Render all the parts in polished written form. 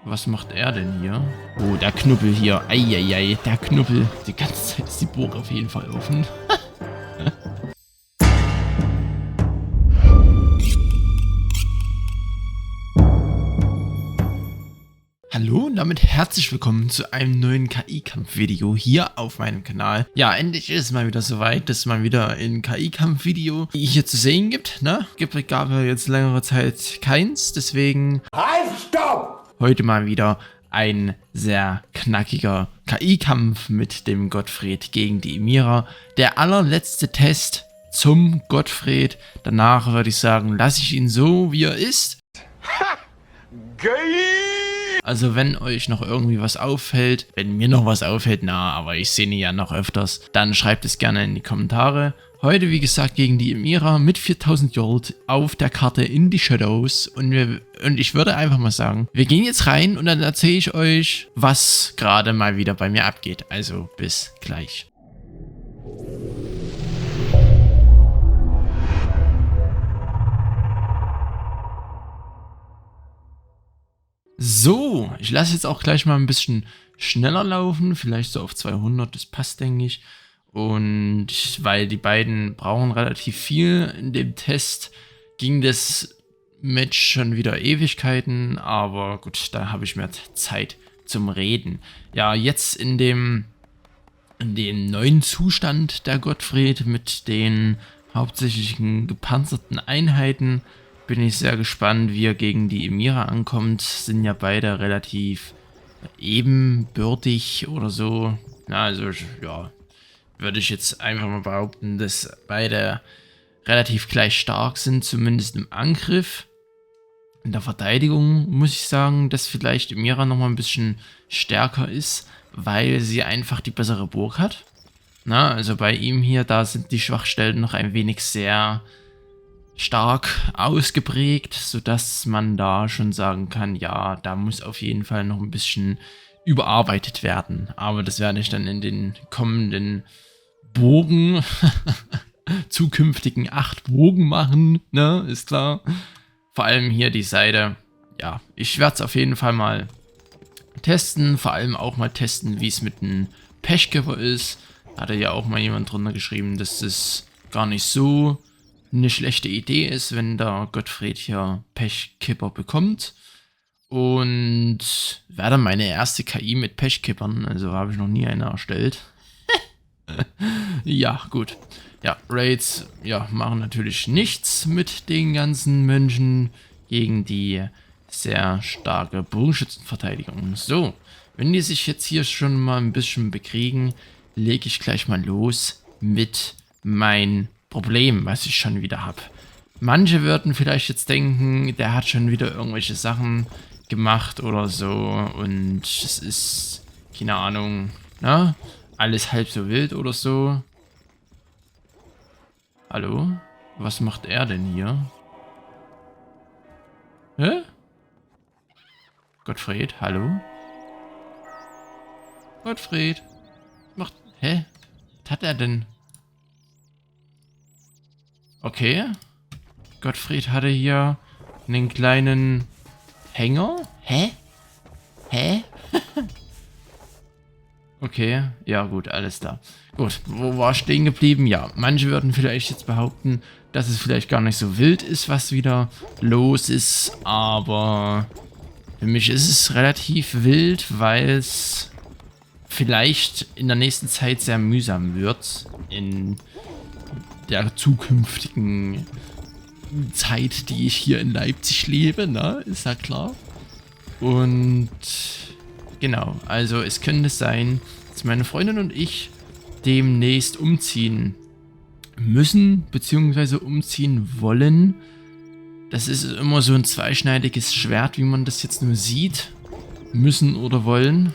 Was macht er denn hier? Oh, der Knubbel hier. Eieiei, der Knubbel. Die ganze Zeit ist die Burg auf jeden Fall offen. Hallo und damit herzlich willkommen zu einem neuen KI-Kampf-Video hier auf meinem Kanal. Ja, endlich ist es mal wieder soweit, dass es mal wieder ein KI-Kampf-Video hier zu sem gibt, ne? Gab ja jetzt längere Zeit keins, deswegen... Halt, stopp! Heute mal wieder ein sehr knackiger KI-Kampf mit dem Gottfried gegen die Emira. Der allerletzte Test zum Gottfried. Danach würde ich sagen, lasse ich ihn so, wie er ist. Ha! Geil! Also wenn euch noch irgendwie was auffällt, wenn mir noch was auffällt, na, aber ich sehe ihn ja noch öfters, dann schreibt es gerne in die Kommentare. Heute, wie gesagt, gegen die Emira mit 4000 Gold auf der Karte in die Shadows und ich würde einfach mal sagen, wir gehen jetzt rein und dann erzähle ich euch, was gerade mal wieder bei mir abgeht. Also bis gleich. So, ich lasse jetzt auch gleich mal ein bisschen schneller laufen, vielleicht so auf 200, das passt, denke ich. Und weil die beiden brauchen relativ viel, in dem Test ging das Match schon wieder Ewigkeiten, aber gut, da habe ich mehr Zeit zum Reden. Ja, jetzt in dem neuen Zustand der Gottfried mit den hauptsächlichen gepanzerten Einheiten, bin ich sehr gespannt, wie er gegen die Emira ankommt. Sind ja beide relativ ebenbürtig oder so. Na, also, ja, würde ich jetzt einfach mal behaupten, dass beide relativ gleich stark sind, zumindest im Angriff. In der Verteidigung muss ich sagen, dass vielleicht Emira nochmal ein bisschen stärker ist, weil sie einfach die bessere Burg hat. Na, also bei ihm hier, da sind die Schwachstellen noch ein wenig sehr stark ausgeprägt, sodass man da schon sagen kann, ja, da muss auf jeden Fall noch ein bisschen überarbeitet werden. Aber das werde ich dann in den kommenden Bogen, zukünftigen 8 Bogen machen, ne, ist klar. Vor allem hier die Seite, ja, ich werde es auf jeden Fall mal testen, vor allem auch mal testen, wie es mit einem Pechkipper ist. Da hatte ja auch mal jemand drunter geschrieben, dass es gar nicht so eine schlechte Idee ist, wenn der Gottfried hier Pechkipper bekommt. Und wäre dann meine erste KI mit Pechkippern, also habe ich noch nie eine erstellt. Ja, gut. Ja, Raids, ja, machen natürlich nichts mit den ganzen Mönchen gegen die sehr starke Bogenschützenverteidigung. So, wenn die sich jetzt hier schon mal ein bisschen bekriegen, lege ich gleich mal los mit mein Problem, was ich schon wieder habe. Manche würden vielleicht jetzt denken, der hat schon wieder irgendwelche Sachen gemacht oder so und es ist, keine Ahnung, ne? Alles halb so wild oder so. Hallo? Was macht er denn hier? Hä? Gottfried, hallo? Gottfried? Macht... Hä? Was hat er denn? Okay. Gottfried hatte hier einen kleinen Hänger. Hä? Hä? Okay, ja gut, alles da. Gut, wo war ich stehen geblieben? Ja, manche würden vielleicht jetzt behaupten, dass es vielleicht gar nicht so wild ist, was wieder los ist, aber für mich ist es relativ wild, weil es vielleicht in der nächsten Zeit sehr mühsam wird, in der zukünftigen Zeit, die ich hier in Leipzig lebe, ne, ist ja klar. Und genau, also es könnte sein, dass meine Freundin und ich demnächst umziehen müssen, beziehungsweise umziehen wollen. Das ist immer so ein zweischneidiges Schwert, wie man das jetzt nur sieht. Müssen oder wollen.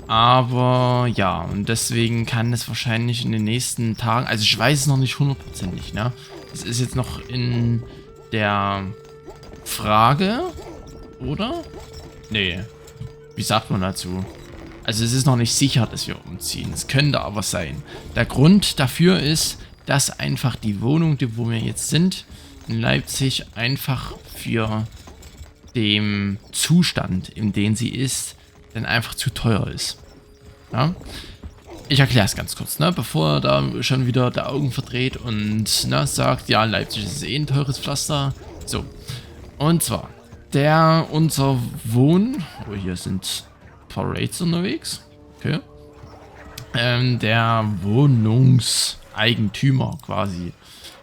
Aber ja, und deswegen kann es wahrscheinlich in den nächsten Tagen, also ich weiß es noch nicht hundertprozentig, ne? Das ist jetzt noch in der Frage, oder? Nee. Wie sagt man dazu? Also es ist noch nicht sicher, dass wir umziehen. Es könnte aber sein. Der Grund dafür ist, dass einfach die Wohnung, wo wir jetzt sind, in Leipzig, einfach für dem Zustand, in dem sie ist, dann einfach zu teuer ist. Ja? Ich erkläre es ganz kurz, ne? Bevor er da schon wieder die Augen verdreht und sagt, ja, Leipzig ist eh ein teures Pflaster. So, und zwar, unser oh, hier sind ein paar Raids unterwegs. Okay. Der Wohnungseigentümer quasi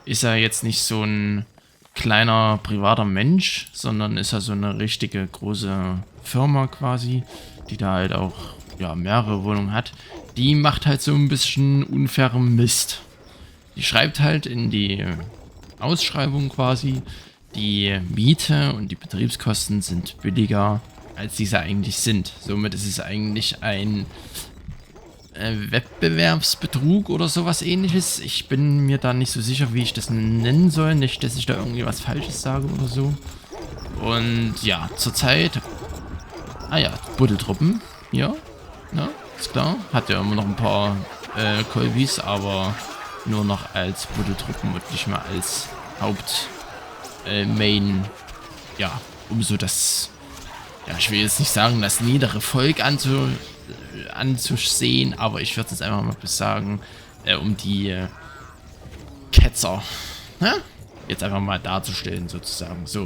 ist ja jetzt nicht so ein kleiner privater Mensch, sondern ist ja so eine richtige große Firma quasi, die da halt auch ja mehrere Wohnungen hat. Die macht halt so ein bisschen unfairen Mist. Die schreibt halt in die Ausschreibung quasi, die Miete und die Betriebskosten sind billiger, als diese eigentlich sind. Somit ist es eigentlich ein Wettbewerbsbetrug oder sowas ähnliches. Ich bin mir da nicht so sicher, wie ich das nennen soll. Nicht, dass ich da irgendwie was Falsches sage oder so. Und ja, zurzeit... Ah ja, Buddeltruppen. Ja, ne, ist klar. Hat ja immer noch ein paar Kolbis, aber nur noch als Buddeltruppen und nicht mehr als Main, ja, um so das, ja, ich will jetzt nicht sagen, das niedere Volk anzusehen, aber ich würde jetzt einfach mal sagen, um die Ketzer, jetzt einfach mal darzustellen, sozusagen. So,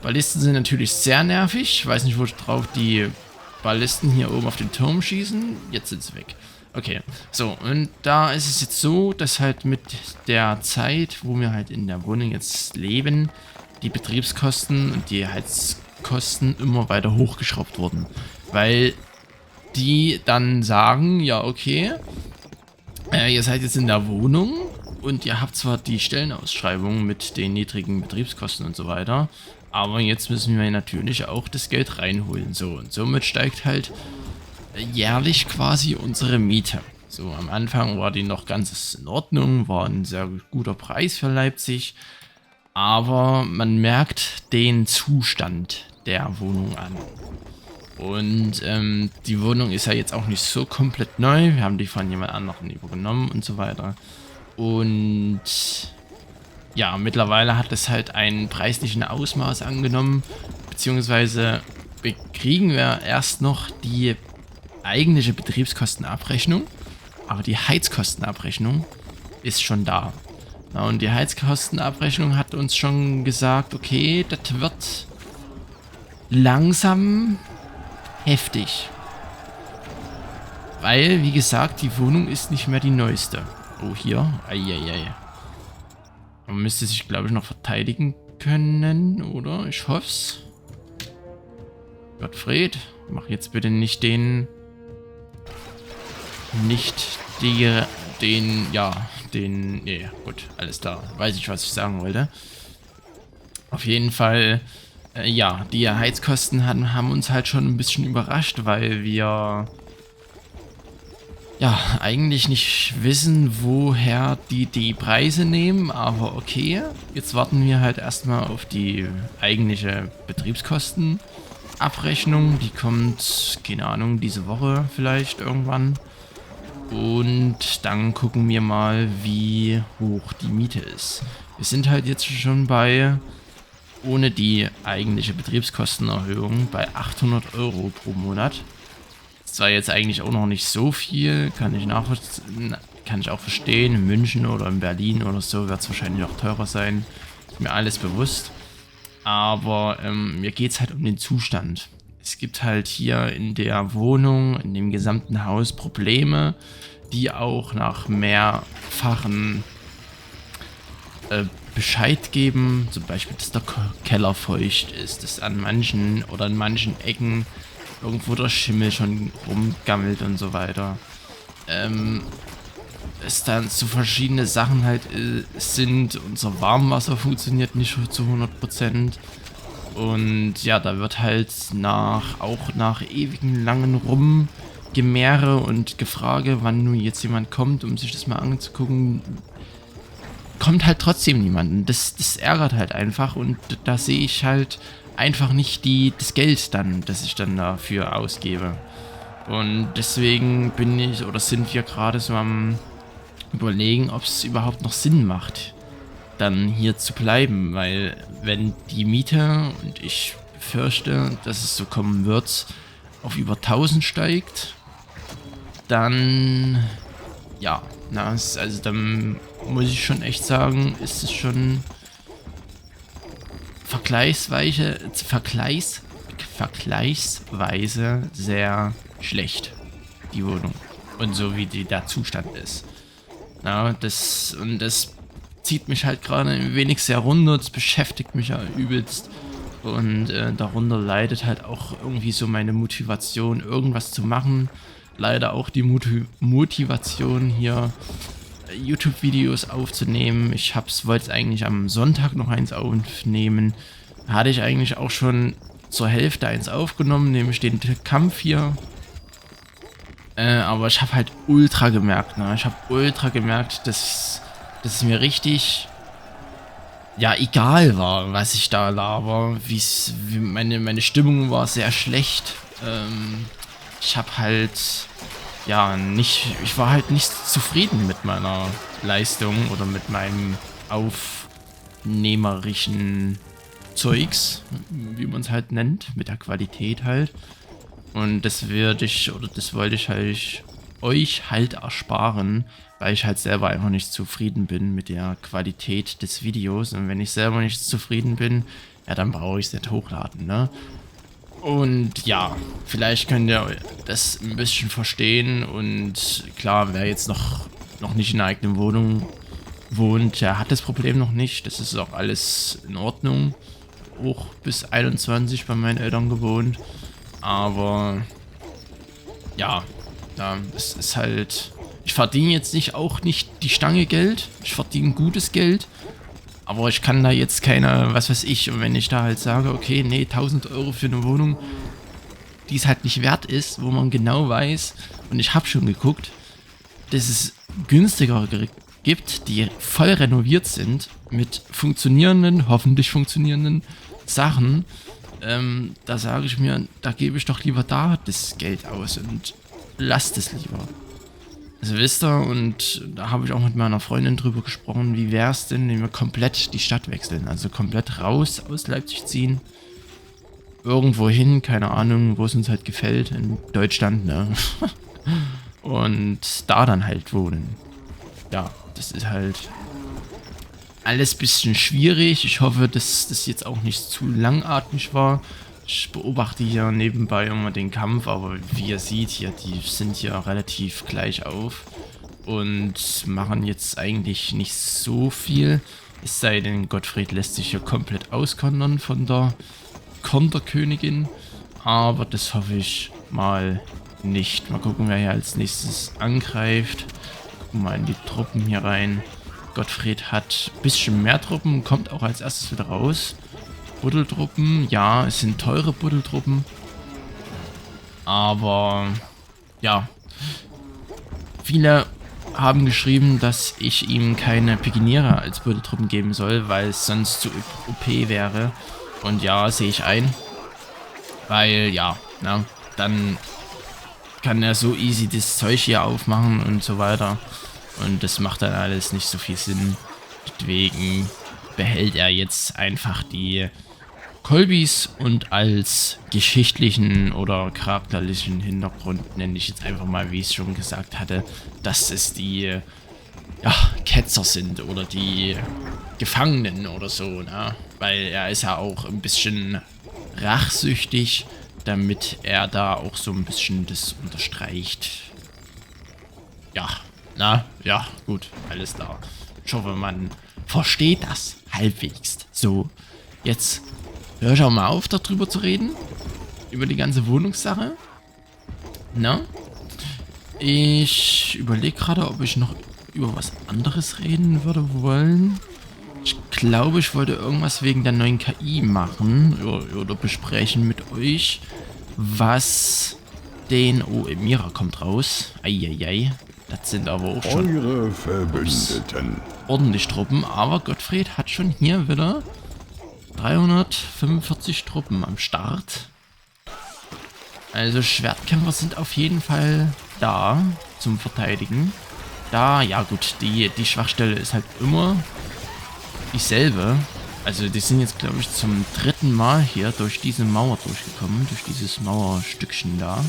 Ballisten sind natürlich sehr nervig. Ich weiß nicht, wo drauf die Ballisten hier oben auf den Turm schießen. Jetzt sind sie weg. Okay, so, und da ist es jetzt so, dass halt mit der Zeit, wo wir halt in der Wohnung jetzt leben, die Betriebskosten und die Heizkosten immer weiter hochgeschraubt wurden. Weil die dann sagen, ja okay, ihr seid jetzt in der Wohnung und ihr habt zwar die Stellenausschreibung mit den niedrigen Betriebskosten und so weiter, aber jetzt müssen wir natürlich auch das Geld reinholen. So, und somit steigt halt jährlich quasi unsere Miete. So, am Anfang war die noch ganz in Ordnung, war ein sehr guter Preis für Leipzig, aber man merkt den Zustand der Wohnung an. Und die Wohnung ist ja jetzt auch nicht so komplett neu, wir haben die von jemand anderem übernommen und so weiter. Und ja, mittlerweile hat es halt einen preislichen Ausmaß angenommen, beziehungsweise kriegen wir erst noch die eigentliche Betriebskostenabrechnung, aber die Heizkostenabrechnung ist schon da. Ja, und die Heizkostenabrechnung hat uns schon gesagt, okay, das wird langsam heftig. Weil, wie gesagt, die Wohnung ist nicht mehr die neueste. Oh, hier. Eieiei. Man müsste sich, glaube ich, noch verteidigen können, oder? Ich hoff's. Gottfried, mach jetzt bitte nicht den... Nee, gut, alles klar. Weiß ich, was ich sagen wollte. Auf jeden Fall, ja, die Heizkosten haben uns halt schon ein bisschen überrascht, weil wir ja eigentlich nicht wissen, woher die Preise nehmen, aber okay, jetzt warten wir halt erstmal auf die eigentliche Betriebskostenabrechnung, die kommt, keine Ahnung, diese Woche vielleicht irgendwann. Und dann gucken wir mal, wie hoch die Miete ist. Wir sind halt jetzt schon bei, ohne die eigentliche Betriebskostenerhöhung, bei 800 € pro Monat. Das ist zwar jetzt eigentlich auch noch nicht so viel, kann ich auch verstehen. In München oder in Berlin oder so wird es wahrscheinlich auch teurer sein. Ist mir alles bewusst. Aber mir geht es halt um den Zustand. Es gibt halt hier in der Wohnung, in dem gesamten Haus Probleme, die auch nach mehrfachen Bescheid geben. Zum Beispiel, dass der Keller feucht ist, dass in manchen Ecken irgendwo der Schimmel schon rumgammelt und so weiter. Es dann so verschiedene Sachen halt sind. Unser Warmwasser funktioniert nicht zu 100%. Und ja, da wird halt auch nach ewigen langen Rumgemehre und Gefrage, wann nun jetzt jemand kommt, um sich das mal anzugucken, kommt halt trotzdem niemand. Und das ärgert halt einfach und da sehe ich halt einfach nicht das Geld dann, das ich dann dafür ausgebe. Und deswegen sind wir gerade so am Überlegen, ob es überhaupt noch Sinn macht, dann hier zu bleiben, weil wenn die Miete, und ich befürchte, dass es so kommen wird, auf über 1000 steigt, dann, ja, also dann muss ich schon echt sagen, ist es schon vergleichsweise sehr schlecht, die Wohnung. Und so wie der Zustand ist. Ja, das zieht mich halt gerade ein wenig sehr runter, das beschäftigt mich ja übelst. Und darunter leidet halt auch irgendwie so meine Motivation, irgendwas zu machen. Leider auch die Motivation hier YouTube-Videos aufzunehmen. Ich wollte eigentlich am Sonntag noch eins aufnehmen. Hatte ich eigentlich auch schon zur Hälfte eins aufgenommen, nämlich den Kampf hier. Aber ich habe halt ultra gemerkt, dass es mir richtig, ja, egal war, was ich da laber. Meine Stimmung war sehr schlecht. Ich habe halt, ja, ich war halt nicht zufrieden mit meiner Leistung oder mit meinem aufnehmerischen Zeugs, wie man es halt nennt, mit der Qualität halt. Und das wollte ich halt euch halt ersparen, weil ich halt selber einfach nicht zufrieden bin mit der Qualität des Videos. Und wenn ich selber nicht zufrieden bin, ja, dann brauche ich es nicht hochladen, ne? Und ja, vielleicht könnt ihr das ein bisschen verstehen. Und klar, wer jetzt noch nicht in einer eigenen Wohnung wohnt, der hat das Problem noch nicht. Das ist auch alles in Ordnung. Auch bis 21 bei meinen Eltern gewohnt. Aber ja, es ist halt, ich verdiene jetzt auch nicht die Stange Geld. Ich verdiene gutes Geld. Aber ich kann da jetzt keine, was weiß ich, und wenn ich da halt sage, okay, nee, 1000 € für eine Wohnung, die es halt nicht wert ist, wo man genau weiß, und ich habe schon geguckt, dass es günstiger gibt, die voll renoviert sind, mit hoffentlich funktionierenden Sachen, da sage ich mir, da gebe ich doch lieber da das Geld aus und lasst es lieber. Also wisst ihr, und da habe ich auch mit meiner Freundin drüber gesprochen, wie wäre es denn, wenn wir komplett die Stadt wechseln, also komplett raus aus Leipzig ziehen, irgendwo hin, keine Ahnung, wo es uns halt gefällt, in Deutschland, ne? Und da dann halt wohnen. Ja, das ist halt alles ein bisschen schwierig. Ich hoffe, dass das jetzt auch nicht zu langatmig war. Ich beobachte hier nebenbei immer den Kampf, aber wie ihr seht hier, die sind hier relativ gleich auf und machen jetzt eigentlich nicht so viel. Es sei denn, Gottfried lässt sich hier komplett auskontern von der Konterkönigin, aber das hoffe ich mal nicht. Mal gucken, wer hier als nächstes angreift. Gucken mal in die Truppen hier rein. Gottfried hat ein bisschen mehr Truppen, kommt auch als erstes wieder raus. Buddeltruppen, ja, es sind teure Buddeltruppen. Aber, ja. Viele haben geschrieben, dass ich ihm keine Pikiniere als Buddeltruppen geben soll, weil es sonst zu OP wäre. Und ja, sehe ich ein. Weil, ja, dann kann er so easy das Zeug hier aufmachen und so weiter. Und das macht dann alles nicht so viel Sinn. Deswegen behält er jetzt einfach die Kolbis und als geschichtlichen oder charakterlichen Hintergrund nenne ich jetzt einfach mal, wie ich es schon gesagt hatte, dass es die Ketzer sind oder die Gefangenen oder so, ne? Weil er ist ja auch ein bisschen rachsüchtig, damit er da auch so ein bisschen das unterstreicht. Ja, gut, alles klar. Ich hoffe, man versteht das halbwegs. So, jetzt hör ich auch mal auf, darüber zu reden. Über die ganze Wohnungssache. Na? Ich überlege gerade, ob ich noch über was anderes reden würde wollen. Ich glaube, ich wollte irgendwas wegen der neuen KI machen oder besprechen mit euch, was den... Oh, Emira kommt raus. Eieiei. Das sind aber auch schon eure Verbündeten. Ordentlich Truppen. Aber Gottfried hat schon hier wieder 345 Truppen am Start. Also Schwertkämpfer sind auf jeden Fall da zum Verteidigen. Da, ja gut, die Schwachstelle ist halt immer dieselbe. Also die sind jetzt, glaube ich, zum 3. Mal hier durch diese Mauer durchgekommen, durch dieses Mauerstückchen da.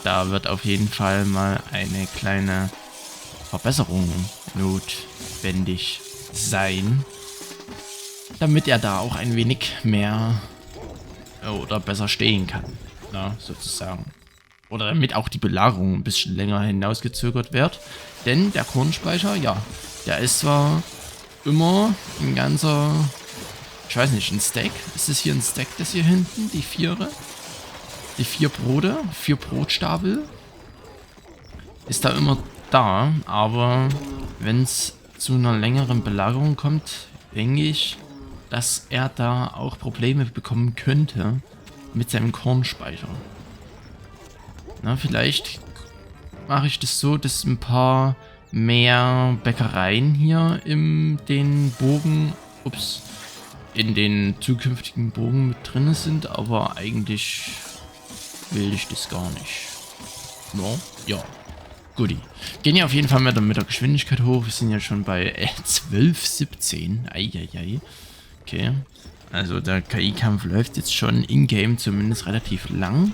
Da wird auf jeden Fall mal eine kleine Verbesserung notwendig sein, damit er da auch ein wenig mehr oder besser stehen kann, na, sozusagen. Oder damit auch die Belagerung ein bisschen länger hinausgezögert wird. Denn der Kornspeicher, ja, der ist zwar immer ein ganzer, ich weiß nicht, ein Stack. Ist das hier ein Stack, das hier hinten? Die 4 Brote, 4 Brotstapel. Ist da immer da, aber wenn es zu einer längeren Belagerung kommt, denke ich, dass er da auch Probleme bekommen könnte mit seinem Kornspeicher. Na, vielleicht mache ich das so, dass ein paar mehr Bäckereien hier in den Burgen, in den zukünftigen Burgen mit drin sind, aber eigentlich will ich das gar nicht. No? Ja. Guti. Gehen ja auf jeden Fall mit der Geschwindigkeit hoch. Wir sind ja schon bei 12:17. Eieiei. Okay. Also der KI-Kampf läuft jetzt schon in-game zumindest relativ lang.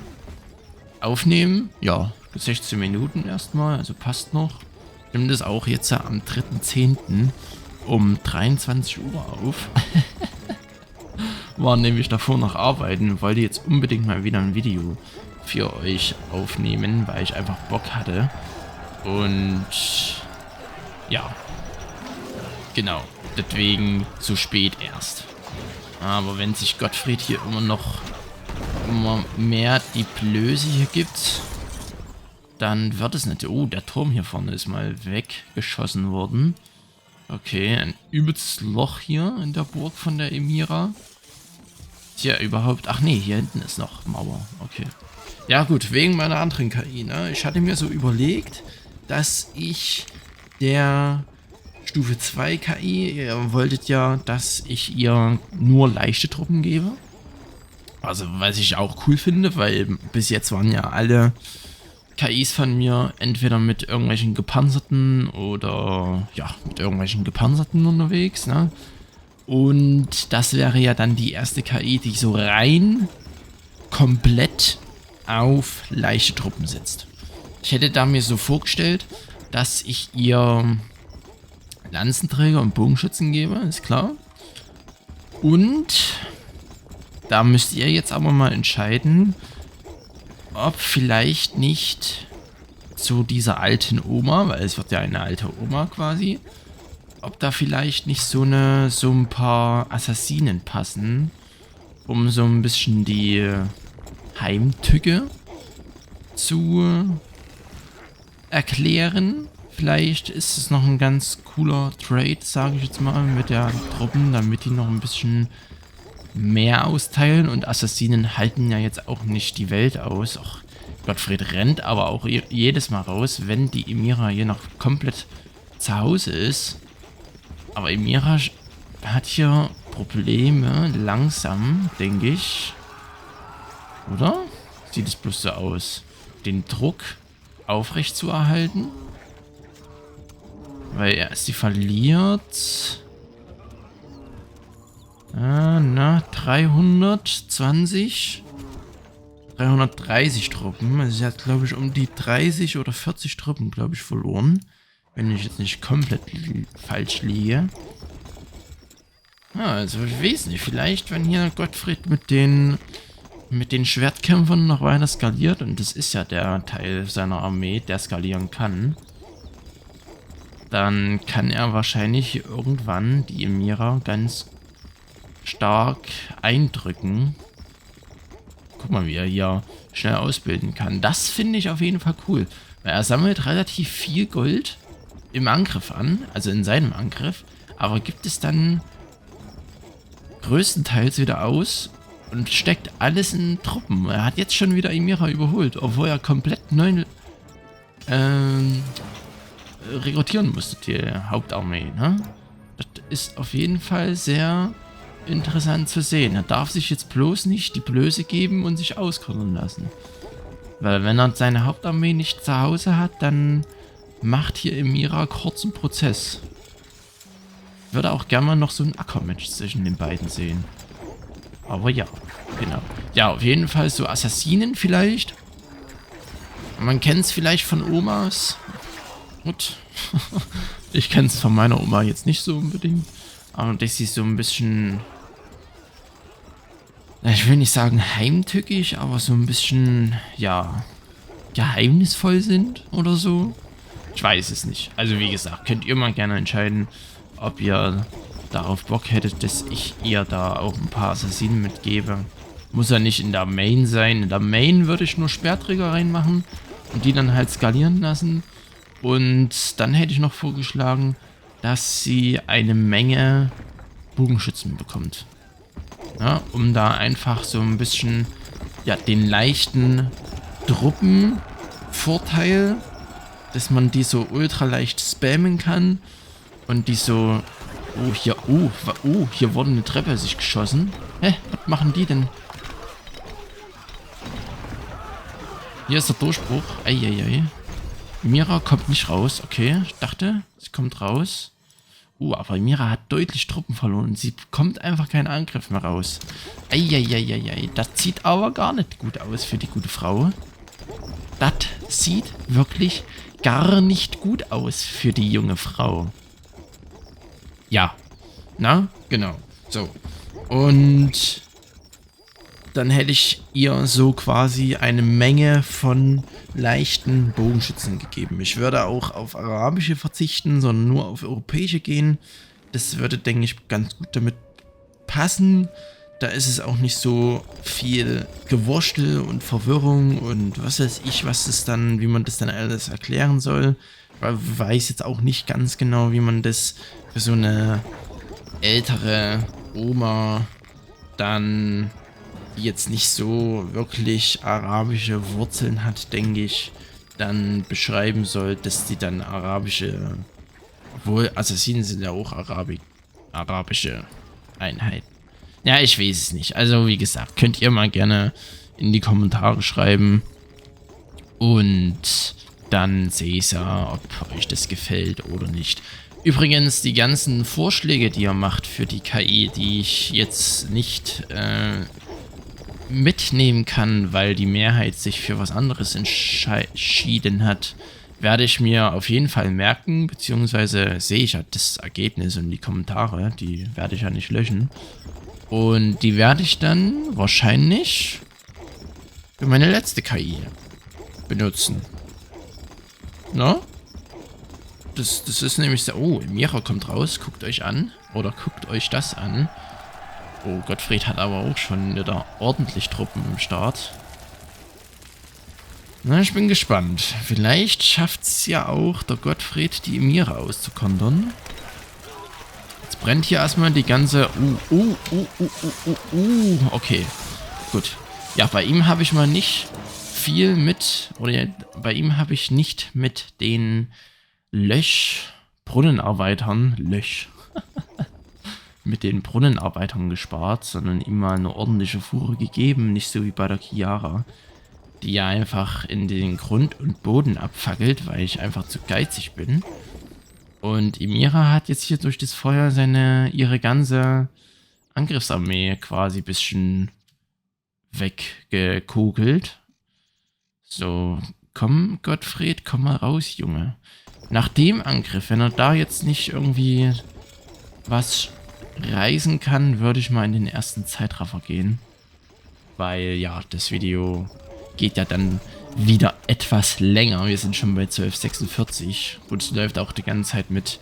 Aufnehmen, ja, 16 Minuten erstmal, also passt noch. Ich nehme das auch jetzt am 3.10. um 23 Uhr auf. War nämlich davor noch arbeiten, wollte jetzt unbedingt mal wieder ein Video für euch aufnehmen, weil ich einfach Bock hatte. Und ja, genau, deswegen zu spät erst. Aber wenn sich Gottfried hier immer mehr die Blöße hier gibt, dann wird es nicht. Oh, der Turm hier vorne ist mal weggeschossen worden. Okay, ein übelstes Loch hier in der Burg von der Emira. Ist ja überhaupt... Ach nee, hier hinten ist noch Mauer. Okay. Ja gut, wegen meiner anderen KI, ne? Ich hatte mir so überlegt, dass ich der Stufe 2 KI, ihr wolltet ja, dass ich ihr nur leichte Truppen gebe. Also, was ich auch cool finde, weil bis jetzt waren ja alle KIs von mir entweder mit irgendwelchen gepanzerten oder ja, mit irgendwelchen gepanzerten unterwegs, ne? Und das wäre ja dann die erste KI, die so rein komplett auf leichte Truppen setzt. Ich hätte da mir so vorgestellt, dass ich ihr Lanzenträger und Bogenschützen gebe, ist klar. Und da müsst ihr jetzt aber mal entscheiden, ob vielleicht nicht zu dieser alten Oma, weil es wird ja eine alte Oma quasi, ob da vielleicht nicht so ein paar Assassinen passen, um so ein bisschen die Heimtücke zu erklären. Vielleicht ist es noch ein ganz cooler Trade, sage ich jetzt mal, mit der Truppen, damit die noch ein bisschen mehr austeilen. Und Assassinen halten ja jetzt auch nicht die Welt aus. Auch Gottfried rennt aber auch jedes Mal raus, wenn die Emira hier noch komplett zu Hause ist. Aber Emira hat hier Probleme, langsam, denke ich. Oder? Sieht es bloß so aus. Den Druck aufrecht zu erhalten. Weil er sie verliert. 320. 330 Truppen. Also sie hat, glaube ich, um die 30 oder 40 Truppen, glaube ich, verloren. Wenn ich jetzt nicht komplett falsch liege. Ja, also ich weiß nicht. Vielleicht, wenn hier Gottfried mit den Schwertkämpfern noch weiter skaliert. Und das ist ja der Teil seiner Armee, der skalieren kann. Dann kann er wahrscheinlich irgendwann die Emira ganz stark eindrücken. Guck mal, wie er hier schnell ausbilden kann. Das finde ich auf jeden Fall cool. Weil er sammelt relativ viel Gold im Angriff an, also in seinem Angriff. Aber gibt es dann größtenteils wieder aus und steckt alles in Truppen. Er hat jetzt schon wieder Emira überholt, obwohl er komplett neu rekrutieren musste, die Hauptarmee, ne? Das ist auf jeden Fall sehr interessant zu sehen. Er darf sich jetzt bloß nicht die Blöße geben und sich auskontern lassen. Weil wenn er seine Hauptarmee nicht zu Hause hat, dann macht hier Emira kurzen Prozess. würde auch gerne mal noch so ein Acker-Match zwischen den beiden sehen. Aber ja, genau. Ja, auf jeden Fall so Assassinen vielleicht. Man kennt es vielleicht von Omas. Gut. Ich kenne es von meiner Oma jetzt nicht so unbedingt. Aber das ist so ein bisschen... Ich will nicht sagen heimtückisch, aber so ein bisschen, ja, geheimnisvoll sind oder so. Ich weiß es nicht. Also wie gesagt, könnt ihr mal gerne entscheiden, ob ihr darauf Bock hättet, dass ich ihr da auch ein paar Assassinen mitgebe. Muss ja nicht in der Main sein. In der Main würde ich nur Speerträger reinmachen und die dann halt skalieren lassen. Und dann hätte ich noch vorgeschlagen, dass sie eine Menge Bogenschützen bekommt. Ja, um da einfach so ein bisschen, ja, den leichten Truppenvorteil, dass man die so ultra leicht spammen kann und die so, hier wurde eine Treppe sich geschossen. Hä, was machen die denn? Hier ist der Durchbruch. Eieiei. Mira kommt nicht raus. Okay, ich dachte, sie kommt raus. Aber Mira hat deutlich Truppen verloren. Sie bekommt einfach keinen Angriff mehr raus. Eieieiei. Das sieht aber gar nicht gut aus für die gute Frau. Das sieht wirklich gar nicht gut aus für die junge Frau. Ja. Na, genau. So. Und dann hätte ich ihr so quasi eine Menge von leichten Bogenschützen gegeben. Ich würde auch auf arabische verzichten, sondern nur auf europäische gehen. Das würde, denke ich, ganz gut damit passen. Da ist es auch nicht so viel Gewurstel und Verwirrung und was weiß ich, wie man das dann alles erklären soll. Weil ich weiß jetzt auch nicht ganz genau, wie man das für so eine ältere Oma dann, die jetzt nicht so wirklich arabische Wurzeln hat, denke ich, dann beschreiben soll, dass die dann arabische, obwohl Assassinen sind ja auch arabische Einheiten. Ja, ich weiß es nicht. Also wie gesagt, könnt ihr mal gerne in die Kommentare schreiben und dann sehe ich ja, ob euch das gefällt oder nicht. Übrigens, die ganzen Vorschläge, die ihr macht für die KI, die ich jetzt nicht mitnehmen kann, weil die Mehrheit sich für was anderes entschieden hat, werde ich mir auf jeden Fall merken, beziehungsweise sehe ich ja das Ergebnis und die Kommentare, die werde ich ja nicht löschen. Und die werde ich dann wahrscheinlich für meine letzte KI benutzen. No? Das ist nämlich so. Oh, Mira kommt raus, guckt euch an. Oder guckt euch das an. Oh, Gottfried hat aber auch schon wieder ordentlich Truppen im Start. Na, ich bin gespannt. Vielleicht schafft es ja auch der Gottfried, die Mira auszukontern. Jetzt brennt hier erstmal die ganze... Okay, gut. Ja, bei ihm habe ich mal nicht viel mit... Oder bei ihm habe ich nicht mit den Brunnenarbeitern... mit den Brunnenarbeitern gespart, sondern ihm mal eine ordentliche Fuhre gegeben, nicht so wie bei der Chiara, die ja einfach in den Grund und Boden abfackelt, weil ich einfach zu geizig bin. Und Ymira hat jetzt hier durch das Feuer ihre ganze Angriffsarmee quasi ein bisschen weggekugelt. So, komm Gottfried, komm mal raus, Junge. Nach dem Angriff, wenn er da jetzt nicht irgendwie was reisen kann, würde ich mal in den ersten Zeitraffer gehen. Weil, ja, das Video geht ja dann wieder etwas länger. Wir sind schon bei 12:46. Und es läuft auch die ganze Zeit mit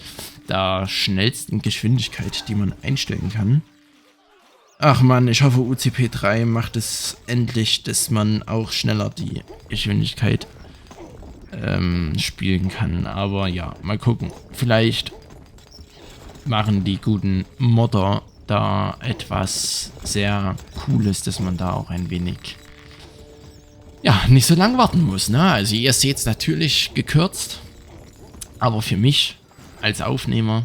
der schnellsten Geschwindigkeit, die man einstellen kann. Ach man, ich hoffe UCP 3 macht es endlich, dass man auch schneller die Geschwindigkeit spielen kann. Aber ja, mal gucken. Vielleicht machen die guten Modder da etwas sehr Cooles, dass man da auch ein wenig, ja, nicht so lange warten muss, ne? Also ihr seht es natürlich gekürzt, aber für mich als Aufnehmer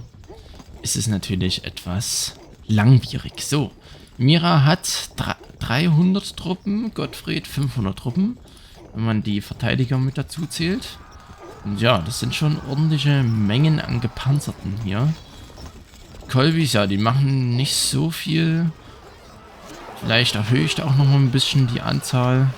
ist es natürlich etwas langwierig. So, Mira hat 300 Truppen, Gottfried 500 Truppen, wenn man die Verteidiger mit dazu zählt. Und ja, das sind schon ordentliche Mengen an Gepanzerten hier. Kolbis, ja, die machen nicht so viel. Vielleicht erhöhe ich da auch noch mal ein bisschen die Anzahl.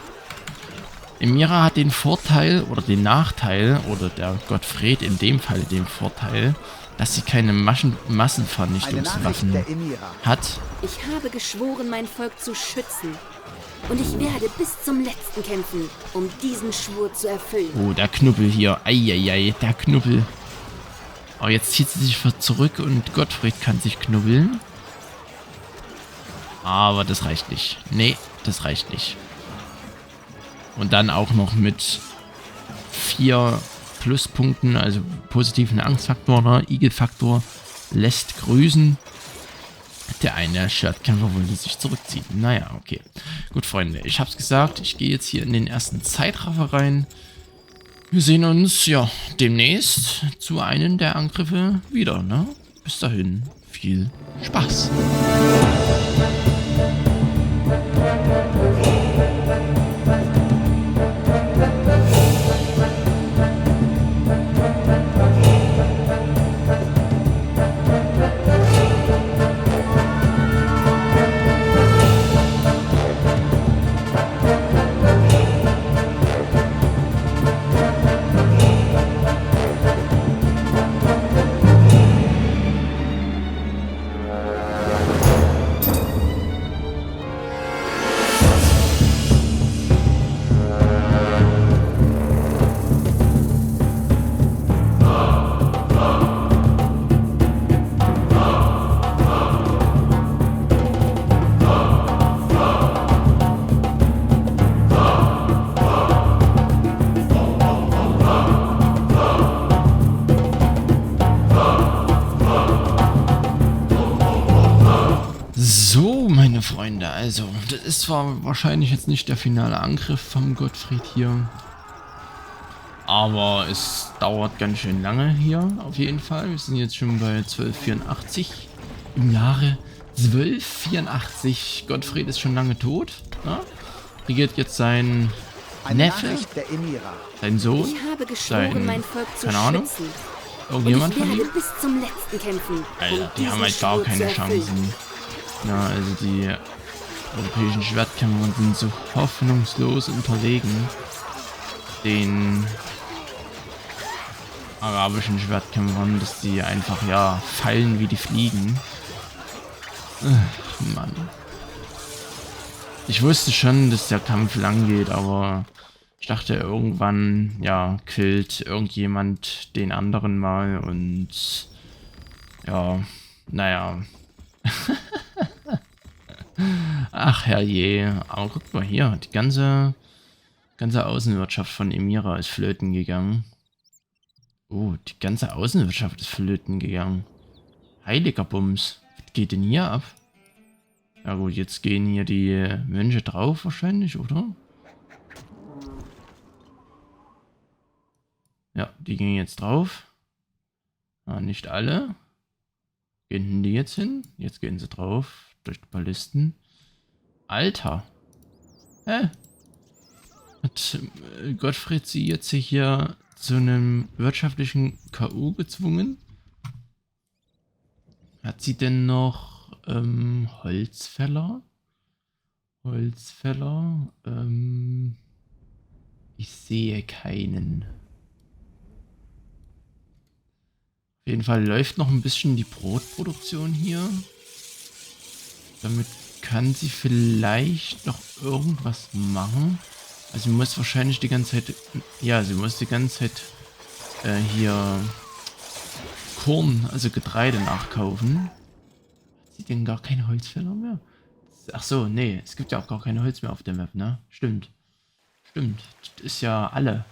Emira hat den Vorteil oder den Nachteil, oder der Gottfried in dem Fall den Vorteil, dass sie keine Massenvernichtungswaffen hat. Ich habe geschworen, mein Volk zu schützen. Und ich werde bis zum Letzten kämpfen, um diesen Schwur zu erfüllen. Oh, der Knubbel hier. Eieiei, der Knubbel. Oh, jetzt zieht sie sich zurück und Gottfried kann sich knubbeln. Aber das reicht nicht. Nee, das reicht nicht. Und dann auch noch mit 4 Pluspunkten, also positiven Angstfaktor, ne? Igelfaktor lässt grüßen. Der eine Schwertkämpfer wollte sich zurückziehen. Naja, okay. Gut, Freunde, ich hab's gesagt. Ich gehe jetzt hier in den ersten Zeitraffer rein. Wir sehen uns, ja, demnächst zu einem der Angriffe wieder, ne? Bis dahin, viel Spaß. So, meine Freunde, also, das ist zwar wahrscheinlich jetzt nicht der finale Angriff vom Gottfried hier, aber es dauert ganz schön lange hier, auf jeden Fall. Wir sind jetzt schon bei 1284, im Jahre 1284. Gottfried ist schon lange tot, ne? Regiert jetzt sein Neffe, sein Sohn, Ich habe geschworen, mein Volk zu keine Ahnung, schützen. irgendjemand Und von ich ihm? werde bis zum Letzten kämpfen. Alter, die diesen haben halt gar Schwur keine zu erfüllen. Chancen. Ja, also die europäischen Schwertkämpfer sind so hoffnungslos unterlegen den arabischen Schwertkämpfern, dass die einfach, ja, fallen wie die Fliegen. Mann. Ich wusste schon, dass der Kampf lang geht, aber ich dachte irgendwann, ja, killt irgendjemand den anderen mal und ja, naja. Ach herrje, aber guck mal hier, die ganze Außenwirtschaft von Emira ist flöten gegangen. Oh, die ganze Außenwirtschaft ist flöten gegangen. Heiliger Bums, was geht denn hier ab? Ja gut, jetzt gehen hier die Mönche drauf wahrscheinlich, oder? Ja, die gehen jetzt drauf. Ah, nicht alle. Gehen die jetzt hin? Jetzt gehen sie drauf. Durch die Ballisten. Alter. Hä? Hat Gottfried sie jetzt hier zu einem wirtschaftlichen K.O. gezwungen? Hat sie denn noch Holzfäller? Holzfäller? Ich sehe keinen. Auf jeden Fall läuft noch ein bisschen die Brotproduktion hier. Damit kann sie vielleicht noch irgendwas machen. Also sie muss wahrscheinlich die ganze Zeit... Ja, sie muss die ganze Zeit hier Korn, also Getreide nachkaufen. Hat sie denn gar keine Holzfäller mehr? Ach so, nee, es gibt ja auch gar keine Holz mehr auf der Map, ne? Stimmt. Stimmt, das ist ja alle.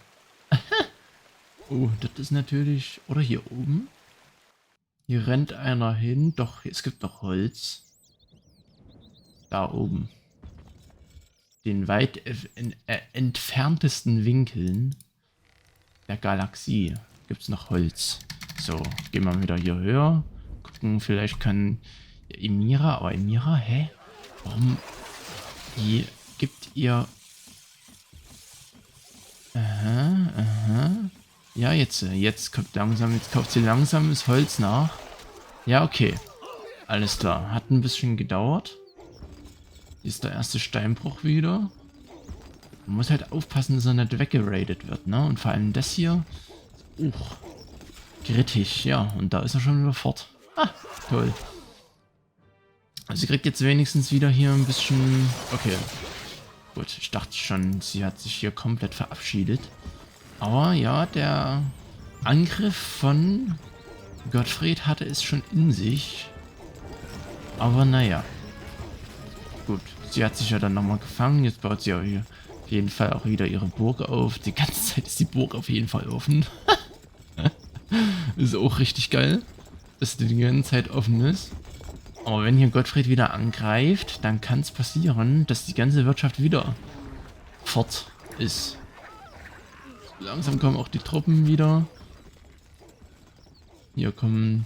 Oh, das ist natürlich... Oder hier oben. Hier rennt einer hin. Doch, es gibt noch Holz. Da oben. Den weit entferntesten Winkeln der Galaxie gibt es noch Holz. So, gehen wir wieder hier höher. Gucken, vielleicht kann Emira, aber Emira, hä? Warum? Die gibt ihr... Aha, aha. Ja, jetzt kommt langsam, jetzt kauft sie langsam das Holz nach. Ja, okay. Alles klar, hat ein bisschen gedauert. Hier ist der erste Steinbruch wieder. Man muss halt aufpassen, dass er nicht weggeradet wird, ne? Und vor allem das hier. Grittig, ja. Und da ist er schon wieder fort. Ah, toll. Also sie kriegt jetzt wenigstens wieder hier ein bisschen... Okay. Gut, ich dachte schon, sie hat sich hier komplett verabschiedet. Aber ja, der Angriff von Gottfried hatte es schon in sich. Aber naja. Gut, sie hat sich ja dann nochmal gefangen. Jetzt baut sie ja hier auf jeden Fall auch wieder ihre Burg auf. Die ganze Zeit ist die Burg auf jeden Fall offen. Ist auch richtig geil, dass die ganze Zeit offen ist. Aber wenn hier Gottfried wieder angreift, dann kann es passieren, dass die ganze Wirtschaft wieder fort ist. So langsam kommen auch die Truppen wieder. Hier kommen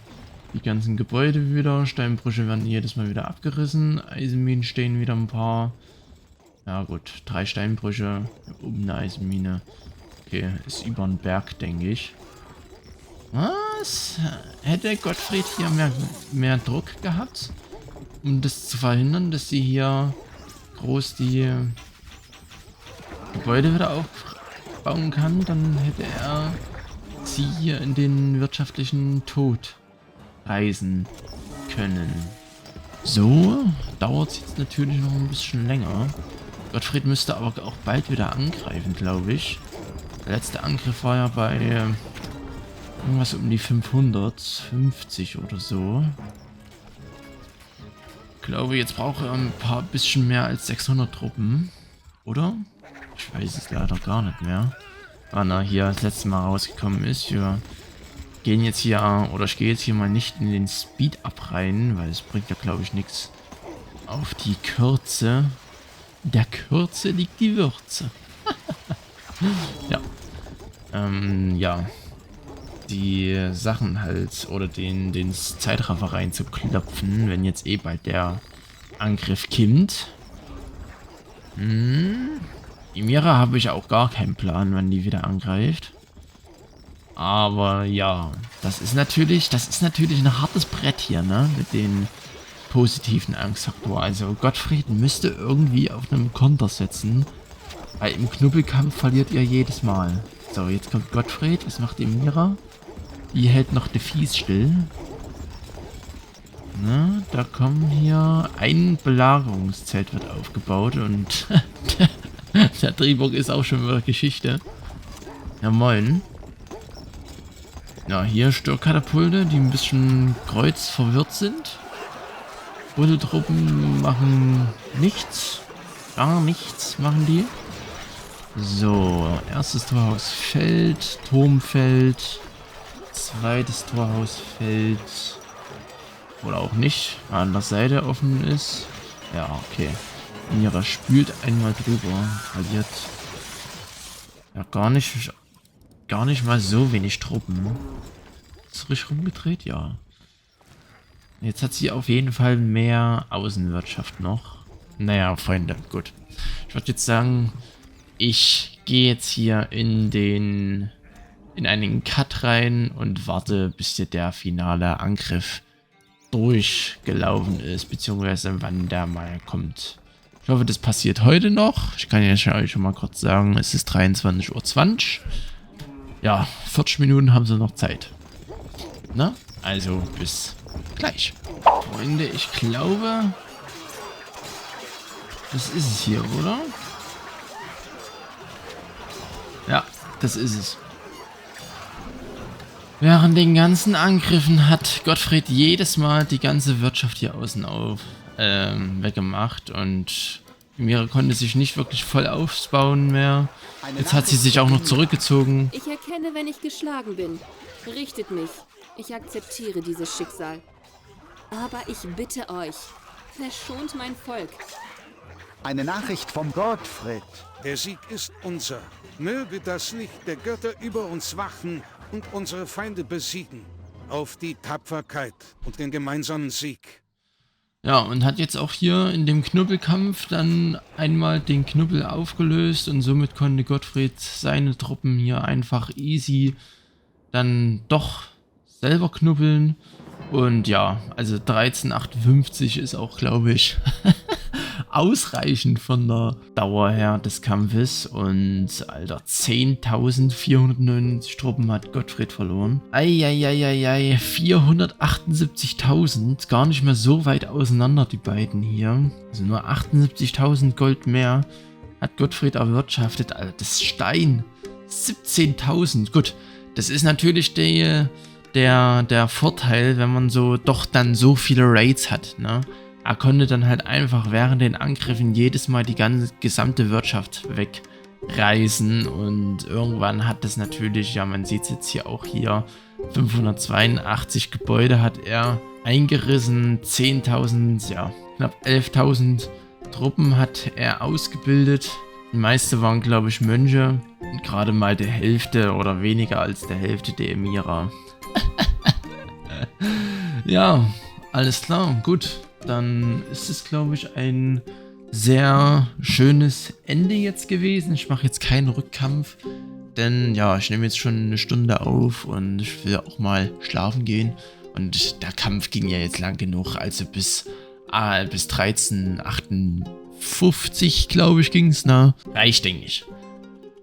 die ganzen Gebäude wieder. Steinbrüche werden jedes Mal wieder abgerissen. Eisenminen stehen wieder ein paar. Ja gut, 3 Steinbrüche. Hier oben eine Eisenmine. Okay, ist über den Berg, denke ich. Was? Hätte Gottfried hier mehr Druck gehabt, um das zu verhindern, dass sie hier groß die Gebäude wieder aufbauen kann, dann hätte er sie hier in den wirtschaftlichen Tod reisen können. So dauert es jetzt natürlich noch ein bisschen länger. Gottfried müsste aber auch bald wieder angreifen, glaube ich. Der letzte Angriff war ja bei irgendwas um die 550 oder so. Ich glaube, jetzt braucht er ein bisschen mehr als 600 Truppen. Oder? Ich weiß es leider gar nicht mehr. Wann er hier das letzte Mal rausgekommen ist. Wir gehen jetzt hier, oder ich gehe jetzt hier mal nicht in den Speed-Up rein, weil es bringt ja, glaube ich, nichts. Auf die Kürze. Der Kürze liegt die Würze. Ja. Ja. Die Sachen halt, oder den Zeitraffer reinzuklopfen, wenn jetzt bald der Angriff kommt. Imira habe ich auch gar keinen Plan, wann die wieder angreift. Aber ja, das ist natürlich ein hartes Brett hier, ne? Mit den positiven Angstfaktor. Also Gottfried müsste irgendwie auf einem Konter setzen. Weil im Knubbelkampf verliert ihr jedes Mal. So, jetzt kommt Gottfried. Was macht Imira? Die hält noch die Viehs still. Na, da kommen hier... Ein Belagerungszelt wird aufgebaut und... der Drehburg ist auch schon wieder Geschichte. Ja, moin. Ja, hier Störkatapulte, die ein bisschen kreuzverwirrt sind. Buddeltruppen machen nichts. Gar nichts machen die. So, erstes Torhaus fällt. Turm fällt. Zweites Torhaus fällt. Oder auch nicht, weil an der Seite offen ist. Ja, okay. Mira spült einmal drüber. Verliert. Ja, gar nicht mal so wenig Truppen. Ist richtig rumgedreht? Ja. Jetzt hat sie auf jeden Fall mehr Außenwirtschaft noch. Naja, Freunde, gut. Ich würde jetzt sagen, ich gehe jetzt hier in einen Cut rein und warte, bis hier der finale Angriff durchgelaufen ist, beziehungsweise wann der mal kommt. Ich hoffe, das passiert heute noch. Ich kann ja euch schon mal kurz sagen, es ist 23:20 Uhr. Ja, 40 Minuten haben sie noch Zeit. Na, also bis gleich. Freunde, ich glaube, das ist es hier, oder? Ja, das ist es. Während den ganzen Angriffen hat Gottfried jedes Mal die ganze Wirtschaft hier außen weggemacht und Mira konnte sich nicht wirklich voll aufbauen mehr. Jetzt hat sie sich auch noch zurückgezogen. Ich erkenne, wenn ich geschlagen bin. Richtet mich. Ich akzeptiere dieses Schicksal. Aber ich bitte euch, verschont mein Volk. Eine Nachricht vom Gottfried. Der Sieg ist unser. Möge das Licht der Götter über uns wachen und unsere Feinde besiegen. Auf die Tapferkeit und den gemeinsamen Sieg. Ja, und hat jetzt auch hier in dem Knubbelkampf dann einmal den Knubbel aufgelöst und somit konnte Gottfried seine Truppen hier einfach easy dann doch selber knubbeln. Und ja, also 13,58 ist auch, glaube ich, ausreichend von der Dauer her des Kampfes. Und, Alter, 10.499 Truppen hat Gottfried verloren. Eieieiei, 478.000. Gar nicht mehr so weit auseinander, die beiden hier. Also nur 78.000 Gold mehr hat Gottfried erwirtschaftet. Alter, das Stein. 17.000. Gut, das ist natürlich der Vorteil, wenn man doch dann so viele Raids hat, ne? Er konnte dann halt einfach während den Angriffen jedes Mal die gesamte Wirtschaft wegreißen und irgendwann hat das natürlich, ja, man sieht es jetzt hier auch 582 Gebäude hat er eingerissen, 10.000, ja, knapp 11.000 Truppen hat er ausgebildet. Die meisten waren, glaube ich, Mönche und gerade mal die Hälfte oder weniger als die Hälfte der Emira. Ja, alles klar, gut. Dann ist es, glaube ich, ein sehr schönes Ende jetzt gewesen. Ich mache jetzt keinen Rückkampf, denn ja, ich nehme jetzt schon eine Stunde auf und ich will auch mal schlafen gehen. Und der Kampf ging ja jetzt lang genug, also bis 13,58, glaube ich, ging es, ne? Reicht, denke ich.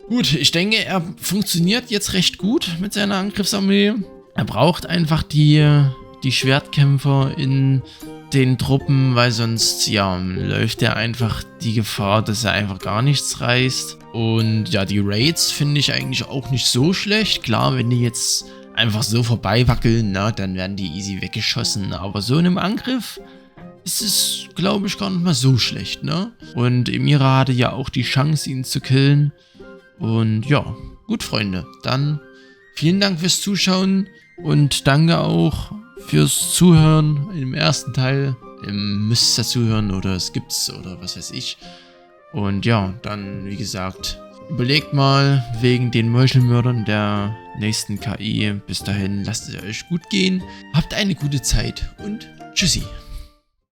Gut, ich denke, er funktioniert jetzt recht gut mit seiner Angriffsarmee. Er braucht einfach die Schwertkämpfer in den Truppen, weil sonst, ja, läuft er einfach die Gefahr, dass er einfach gar nichts reißt. Und ja, die Raids finde ich eigentlich auch nicht so schlecht. Klar, wenn die jetzt einfach so vorbei wackeln, na, dann werden die easy weggeschossen. Aber so in einem Angriff ist es, glaube ich, gar nicht mal so schlecht, ne? Und Emira hatte ja auch die Chance, ihn zu killen. Und ja, gut, Freunde, dann vielen Dank fürs Zuschauen und danke auch fürs Zuhören im ersten Teil. Ihr müsst dazu hören oder es gibt's oder was weiß ich. Und ja, dann wie gesagt, überlegt mal wegen den Meuchelmördern der nächsten KI. Bis dahin, lasst es euch gut gehen. Habt eine gute Zeit und tschüssi.